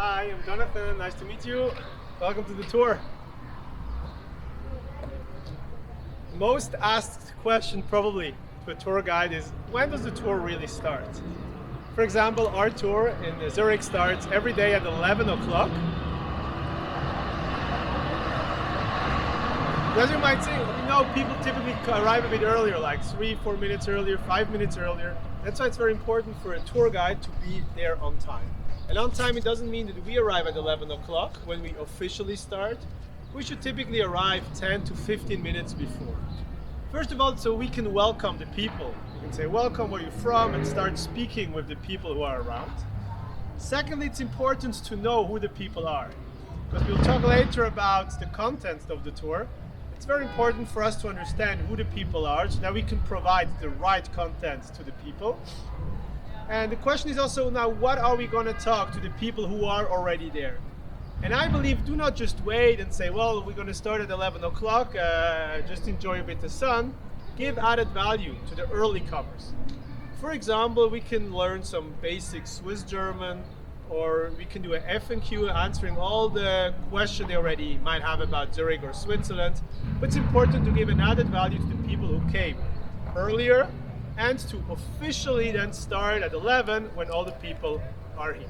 Hi, I'm Jonathan. Nice to meet you. Welcome to the tour. Most asked question probably to a tour guide is, when does the tour really start? For example, our tour in Zurich starts every day at 11 o'clock. As you might say, people typically arrive a bit earlier, like 3-4 minutes earlier, 5 minutes earlier. That's why it's very important for a tour guide to be there on time. And on time, it doesn't mean that we arrive at 11 o'clock when we officially start. We should typically arrive 10 to 15 minutes before. First of all, so we can welcome the people. You can say, welcome, where you're from, and start speaking with the people who are around. Secondly, it's important to know who the people are, because we'll talk later about the content of the tour. It's very important for us to understand who the people are, so that we can provide the right content to the people. And the question is also now, what are we going to talk to the people who are already there? And I believe, do not just wait and say, well, we're going to start at 11 o'clock, just enjoy a bit of the sun. Give added value to the early comers. For example, we can learn some basic Swiss German, or we can do an F&Q answering all the questions they already might have about Zurich or Switzerland. But it's important to give an added value to the people who came earlier, and to officially then start at 11 when all the people are here.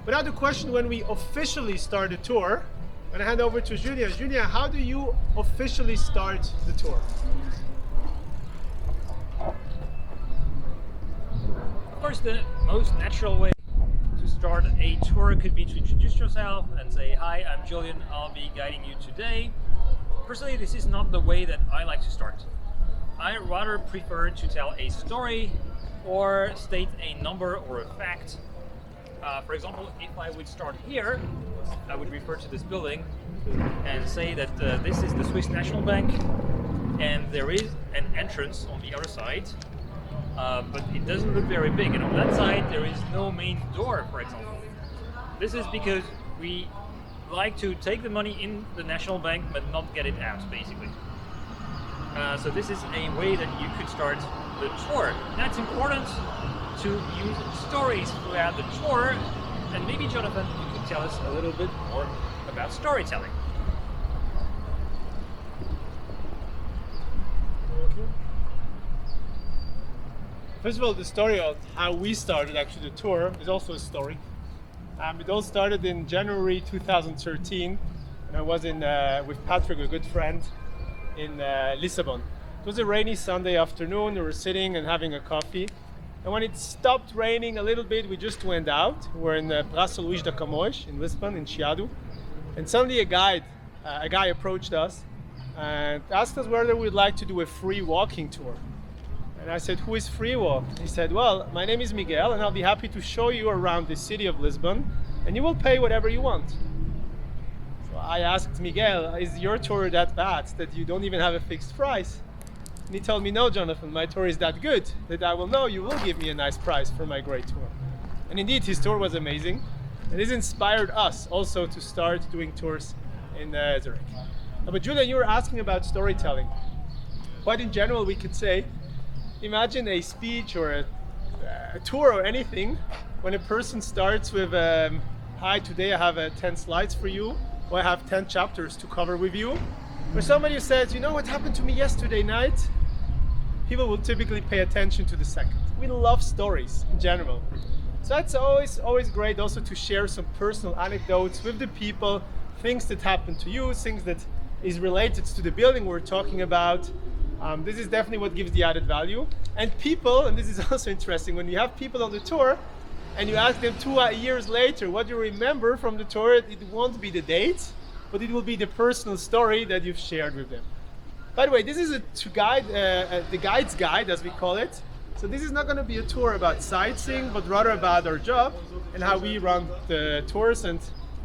But now the question, when we officially start the tour, I'm going to hand over to Julia. Julia, how do you officially start the tour? Of course, the most natural way to start a tour could be to introduce yourself and say, hi, I'm Julian, I'll be guiding you today. Personally, this is not the way that I like to start. I rather prefer to tell a story or state a number or a fact. For example, if I would start here, I would refer to this building and say that this is the Swiss National Bank, and there is an entrance on the other side, but it doesn't look very big, and on that side there is no main door, for example. This is because we like to take the money in the National Bank but not get it out, basically. So this is a way that you could start the tour. Now it's important to use stories throughout the tour, and maybe Jonathan, you could tell us a little bit more about storytelling. First of all, the story of how we started actually the tour is also a story. It all started in January 2013, and I was with Patrick, a good friend, in Lisbon. It was a rainy Sunday afternoon. We were sitting and having a coffee, and when it stopped raining a little bit, we just went out. We're in Praça Luís da Camões in Lisbon, in Chiado, and suddenly a guy approached us and asked us whether we'd like to do a free walking tour. And I said, who is free walk? He said, well, my name is Miguel, and I'll be happy to show you around the city of Lisbon, and you will pay whatever you want. I asked Miguel, is your tour that bad that you don't even have a fixed price? And he told me, no, Jonathan, my tour is that good that I will know you will give me a nice price for my great tour. And indeed, his tour was amazing. And this inspired us also to start doing tours in Zurich. But Julia, you were asking about storytelling. Quite in general, we could say, imagine a speech or a tour or anything when a person starts with, hi, today I have 10 slides for you. I have 10 chapters to cover with you. Or somebody who says, you know what happened to me yesterday night? People will typically pay attention to the second. We love stories in general. So that's always great also to share some personal anecdotes with the people, things that happen to you, things that is related to the building we're talking about. This is definitely what gives the added value. And people, and this is also interesting, when you have people on the tour, and you ask them 2 years later what you remember from the tour, it won't be the date, but it will be the personal story that you've shared with them. By the way, this is the guide's guide, as we call it. So this is not going to be a tour about sightseeing, but rather about our job and how we run the tours, and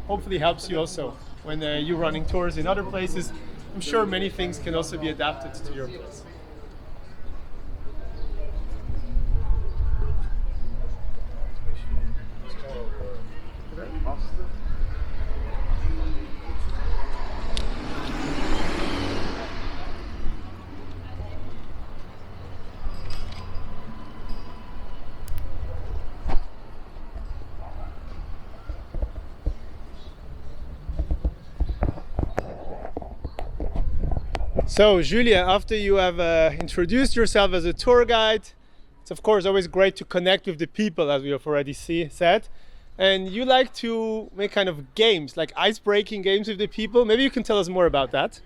hopefully helps you also when you're running tours in other places. I'm sure many things can also be adapted to your place. So, Julia, after you have introduced yourself as a tour guide, it's of course always great to connect with the people, as we have already said. And you like to make kind of games, like ice-breaking games with the people. Maybe you can tell us more about that.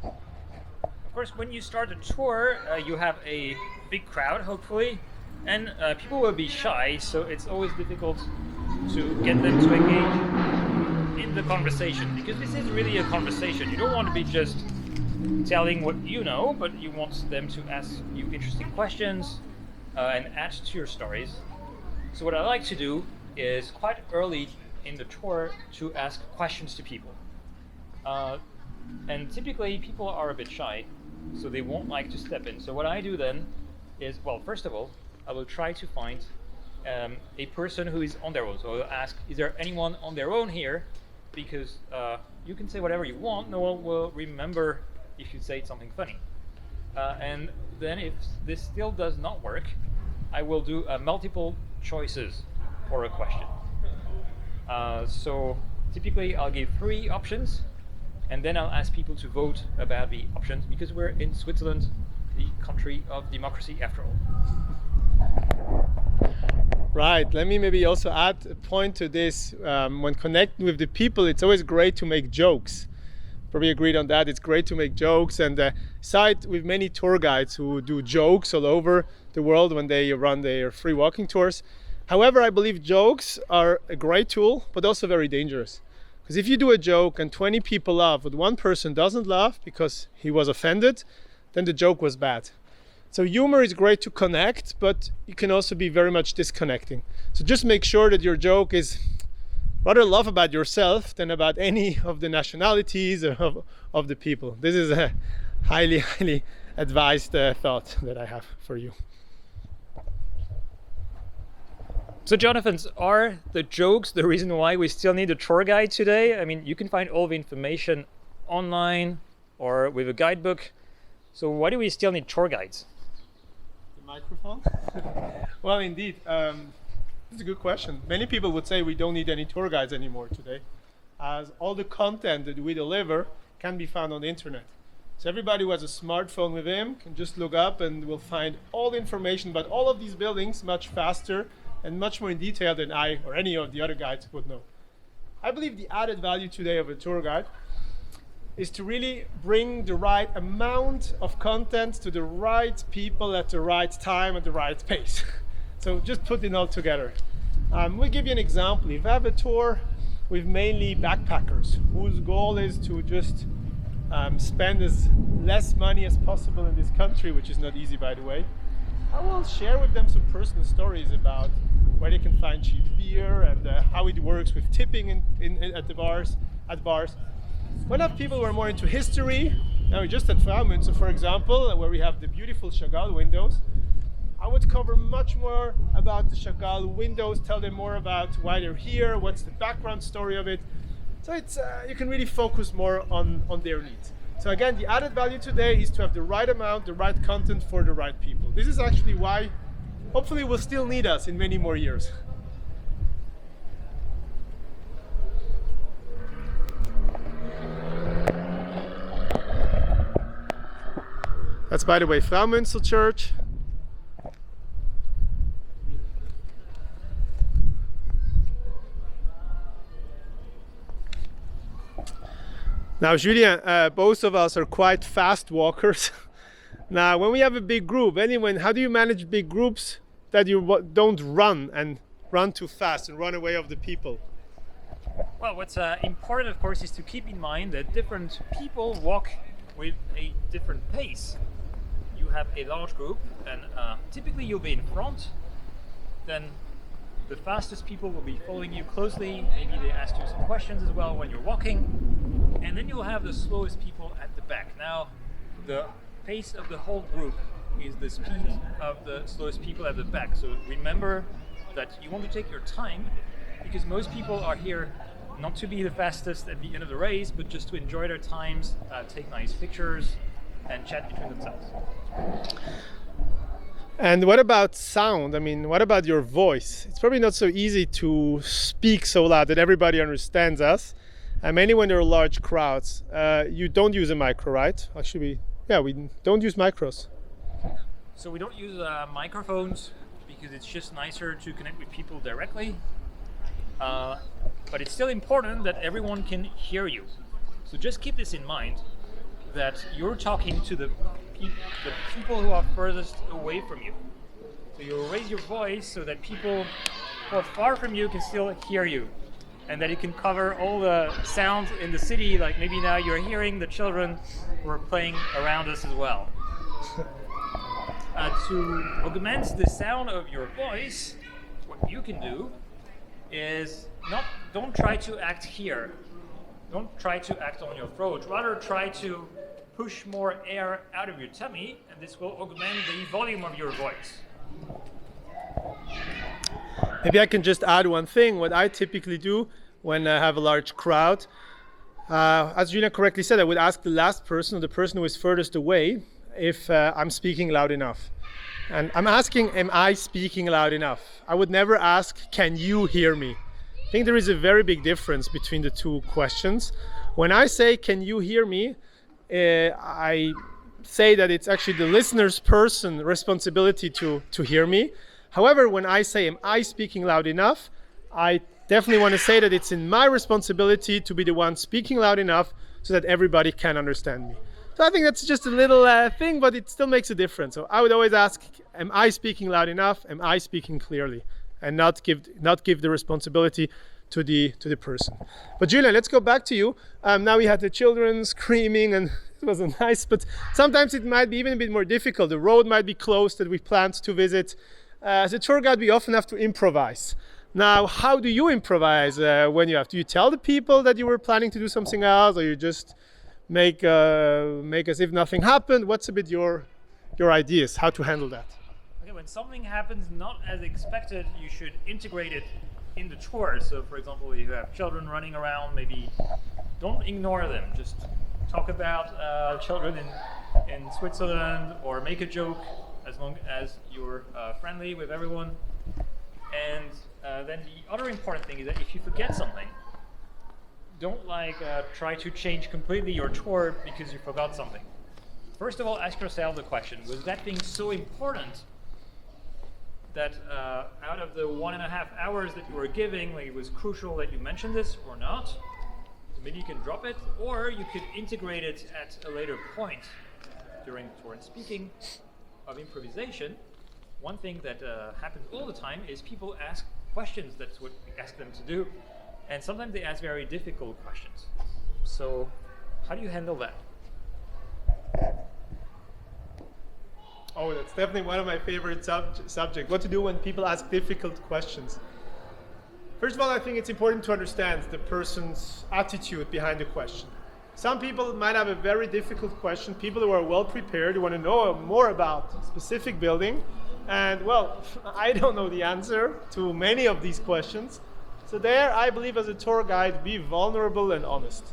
Of course, when you start a tour, you have a big crowd, hopefully, and people will be shy, so it's always difficult to get them to engage in the conversation, because this is really a conversation. You don't want to be just telling what you know, but you want them to ask you interesting questions and add to your stories. So what I like to do is quite early in the tour to ask questions to people. And typically people are a bit shy, so they won't like to step in. So what I do then is, well, first of all, I will try to find a person who is on their own. So I'll ask, is there anyone on their own here? Because you can say whatever you want, no one will remember if you say something funny. And then if this still does not work, I will do multiple choices for a question. So typically I'll give 3 options, and then I'll ask people to vote about the options, because we're in Switzerland, the country of democracy after all. Right, let me maybe also add a point to this. When connecting with the people, it's always great to make jokes. Probably agreed on that. It's great to make jokes, and side with many tour guides who do jokes all over the world when they run their free walking tours. However, I believe jokes are a great tool, but also very dangerous. Because if you do a joke and 20 people laugh, but one person doesn't laugh because he was offended, then the joke was bad. So humor is great to connect, but it can also be very much disconnecting. So just make sure that your joke is rather laugh about yourself than about any of the nationalities of the people. This is a highly advised thought that I have for you. So Jonathan, are the jokes the reason why we still need a tour guide today? I mean, you can find all the information online or with a guidebook. So why do we still need tour guides? The microphone? Well, indeed. That's a good question. Many people would say we don't need any tour guides anymore today, as all the content that we deliver can be found on the internet. So everybody who has a smartphone with him can just look up and will find all the information about all of these buildings much faster and much more in detail than I or any of the other guides would know. I believe the added value today of a tour guide is to really bring the right amount of content to the right people at the right time at the right pace. So just put it all together. We'll give you an example. If I have a tour with mainly backpackers whose goal is to just spend as less money as possible in this country, which is not easy, by the way, I will share with them some personal stories about where they can find cheap beer and how it works with tipping at bars. When I have people who are more into history, now we just at Fraumünster, for example, where we have the beautiful Chagall windows, I would cover much more about the Chagall windows, tell them more about why they're here, what's the background story of it. So it's you can really focus more on their needs. So again, the added value today is to have the right amount, the right content for the right people. This is actually why hopefully will still need us in many more years. That's, by the way, Fraumünster Church. Now, Julien, both of us are quite fast walkers. Now, when we have a big group, how do you manage big groups that you don't run too fast and run away of the people? Well, what's important, of course, is to keep in mind that different people walk with a different pace. You have a large group, and typically you'll be in front. Then the fastest people will be following you closely. Maybe they ask you some questions as well when you're walking. And then you'll have the slowest people at the back. Now, the pace of the whole group is the speed of the slowest people at the back. So remember that you want to take your time, because most people are here not to be the fastest at the end of the race, but just to enjoy their times, take nice pictures, and chat between themselves. And what about sound? I mean, what about your voice? It's probably not so easy to speak so loud that everybody understands us. And mainly when there are large crowds, you don't use a micro, right? Actually, yeah, we don't use micros. So we don't use microphones because it's just nicer to connect with people directly. But it's still important that everyone can hear you. So just keep this in mind, that you're talking to the people who are furthest away from you. So you'll raise your voice so that people who are far from you can still hear you, and that you can cover all the sounds in the city, like maybe now you're hearing the children who are playing around us as well. To augment the sound of your voice, what you can do is don't try to act here. Don't try to act on your throat. Rather try to push more air out of your tummy, and this will augment the volume of your voice. Maybe I can just add one thing. What I typically do when I have a large crowd, as Gina correctly said, I would ask the last person, or the person who is furthest away, if I'm speaking loud enough. And I'm asking, am I speaking loud enough? I would never ask, can you hear me? I think there is a very big difference between the two questions. When I say, can you hear me? I say that it's actually the listener's person responsibility to hear me. However, when I say, am I speaking loud enough? I definitely want to say that it's in my responsibility to be the one speaking loud enough so that everybody can understand me. So I think that's just a little thing, but it still makes a difference. So I would always ask, am I speaking loud enough? Am I speaking clearly? And not give the responsibility to the person. But Julian, let's go back to you. Now we had the children screaming, and it wasn't nice, but sometimes it might be even a bit more difficult. The road might be closed that we planned to visit. As a tour guide, we often have to improvise. Now, how do you improvise when you have? Do you tell the people that you were planning to do something else, or you just make as if nothing happened? What's a bit your ideas, how to handle that? Okay, when something happens not as expected, you should integrate it in the tour. So for example, if you have children running around, maybe don't ignore them. Just talk about children in Switzerland, or make a joke as long as you're friendly with everyone. And then the other important thing is that if you forget something, don't try to change completely your tour because you forgot something. First of all, ask yourself the question, was that thing so important that out of the 1.5 hours that you were giving, it was crucial that you mention this or not? So maybe you can drop it, or you could integrate it at a later point during the tour. And speaking of improvisation, one thing that happens all the time is people ask questions. That's what we ask them to do. And sometimes they ask very difficult questions. So how do you handle that? Oh, that's definitely one of my favorite subjects. What to do when people ask difficult questions. First of all, I think it's important to understand the person's attitude behind the question. Some people might have a very difficult question. People who are well prepared, who want to know more about a specific building. And well, I don't know the answer to many of these questions. So there, I believe as a tour guide, be vulnerable and honest.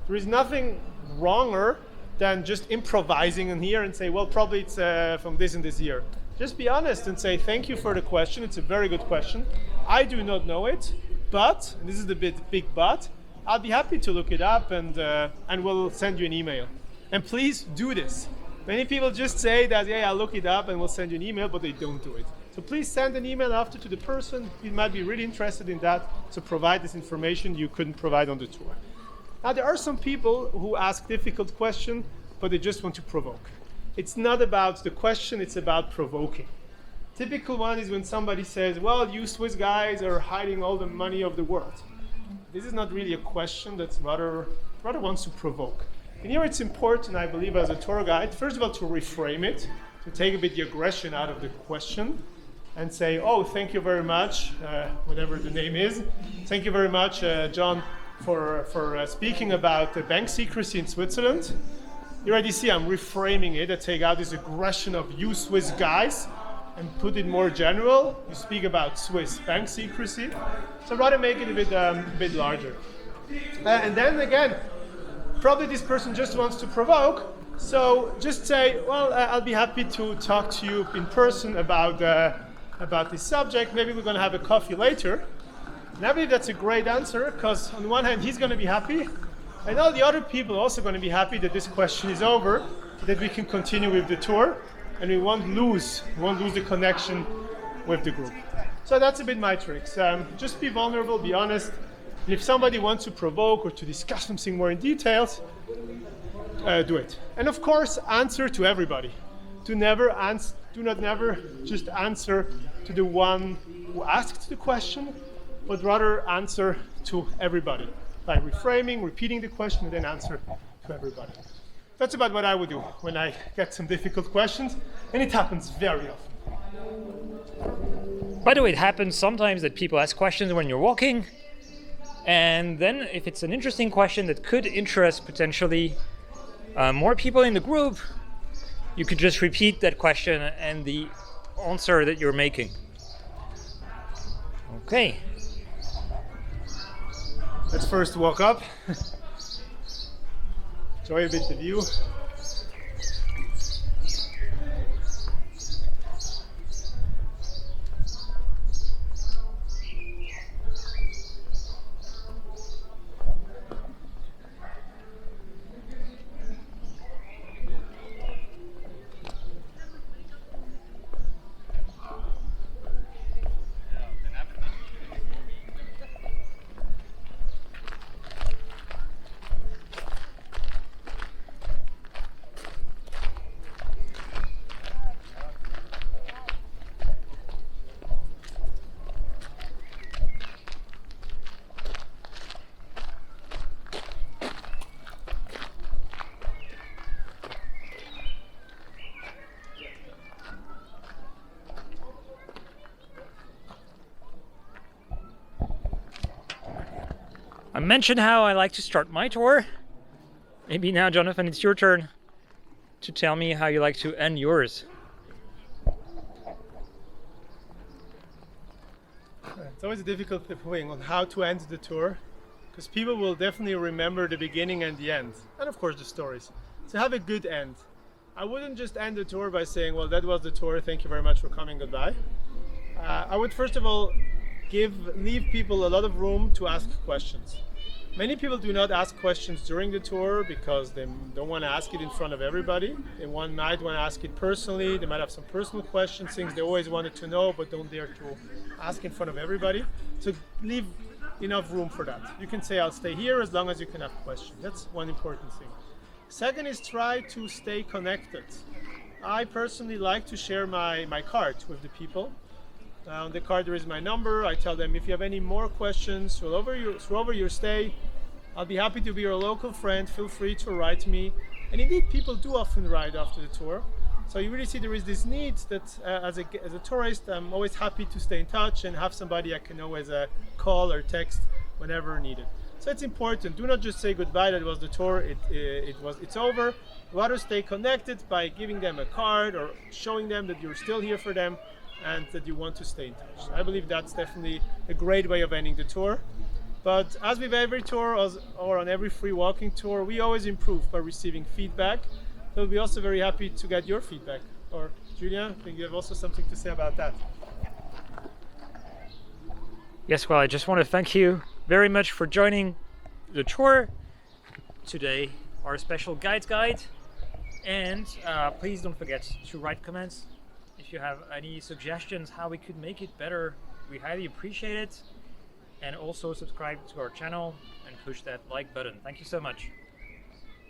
There is nothing wronger than just improvising in here and say, well, probably it's from this and this year. Just be honest and say, thank you for the question. It's a very good question. I do not know it, but, and this is the big but, I'll be happy to look it up and we'll send you an email. And please do this. Many people just say that, yeah, I'll look it up and we'll send you an email, but they don't do it. So please send an email after to the person. You might be really interested in that, so provide this information you couldn't provide on the tour. Now, there are some people who ask difficult questions, but they just want to provoke. It's not about the question, it's about provoking. Typical one is when somebody says, well, you Swiss guys are hiding all the money of the world. This is not really a question, that's rather wants to provoke. And here it's important, I believe, as a tour guide, first of all, to reframe it, to take a bit the aggression out of the question, and say, oh, thank you very much, whatever the name is. Thank you very much, John, for speaking about the bank secrecy in Switzerland. You already see I'm reframing it. I take out this aggression of you Swiss guys and put it more general. You speak about Swiss bank secrecy. So rather make it a bit larger. And then again, probably this person just wants to provoke. So just say, well, I'll be happy to talk to you in person about this subject. Maybe we're going to have a coffee later. And I believe that's a great answer, because on the one hand, he's going to be happy, and all the other people are also going to be happy that this question is over, so that we can continue with the tour and we won't lose the connection with the group. So that's a bit my tricks. Just be vulnerable, be honest. And if somebody wants to provoke or to discuss something more in details, do it. And of course, answer to everybody. Do not never just answer to the one who asked the question, but rather answer to everybody by reframing, repeating the question, and then answer to everybody. That's about what I would do when I get some difficult questions, and it happens very often. By the way, it happens sometimes that people ask questions when you're walking, and then if it's an interesting question that could interest potentially more people in the group, you could just repeat that question and the answer that you're making. Okay. Let's first walk up. Enjoy a bit the view. I mentioned how I like to start my tour. Maybe now, Jonathan, it's your turn to tell me how you like to end yours. It's always a difficult thing on how to end the tour, because people will definitely remember the beginning and the end, and of course the stories. So have a good end. I wouldn't just end the tour by saying, well, that was the tour, thank you very much for coming, goodbye. I would first of all leave people a lot of room to ask questions. Many people do not ask questions during the tour because they don't want to ask it in front of everybody. They might want to ask it personally. They might have some personal questions, things they always wanted to know but don't dare to ask in front of everybody. So leave enough room for that. You can say, I'll stay here as long as you can have questions. That's one important thing. Second is try to stay connected. I personally like to share my card with the people. On the card there is my number. I tell them if you have any more questions throughout your stay, I'll be happy to be your local friend. Feel free to write me. And indeed, people do often write after the tour. So you really see there is this need that as a tourist, I'm always happy to stay in touch and have somebody I can always call or text whenever needed. So it's important. Do not just say goodbye, that was the tour, it's over. Rather stay connected by giving them a card or showing them that you're still here for them and that you want to stay in touch. I believe that's definitely a great way of ending the tour. But as with every tour or on every free walking tour, we always improve by receiving feedback. So we'll be also very happy to get your feedback. Or Julia, I think you have also something to say about that. Yes, well, I just want to thank you very much for joining the tour today, our special guides guide. And please don't forget to write comments. If you have any suggestions how we could make it better, we highly appreciate it. And also subscribe to our channel and push that like button. Thank you so much.